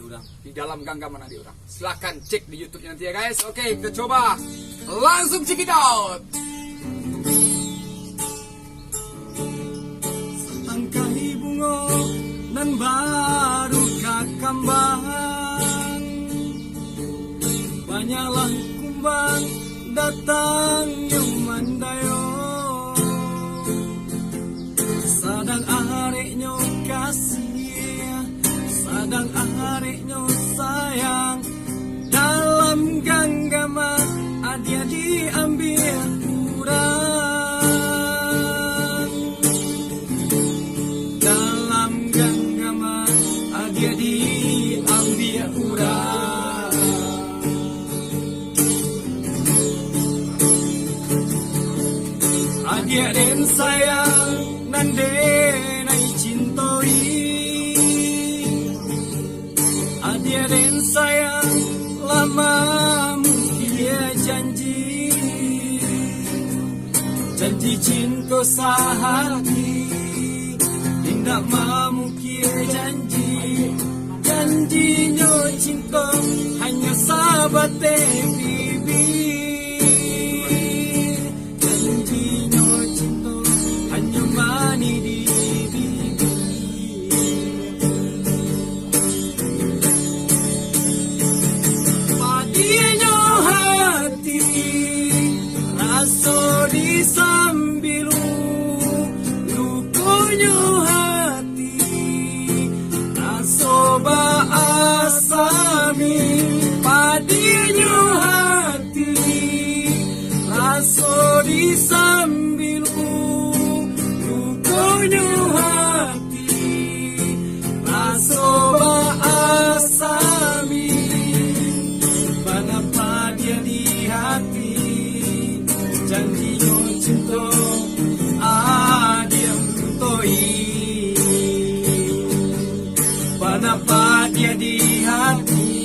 orang di dalam genggaman adik orang. Silahkan cek di YouTube nanti ya guys. Oke, kita coba langsung check it out. Angkai bunga nan baru kakambang, banyaklah kumbang datang yang mandayo, sadang areknya kasih, sadang areknya sayang, dalam genggaman dia diambil kurang, dalam genggaman dia diambil kurang. Adia dan sayang nande nai cintoi, adia dan sayang lama dia janji, janji cinta sehati, tidak mau kia janji, janjinya cinta hanya sahabat bibi. Disambilu lukunya hati, asoba asami padinya hati, raso disambilu lukunya hati, asoba asami, kenapa dia di hati, janjinya cinta dia mentoi, kenapa dia di hati,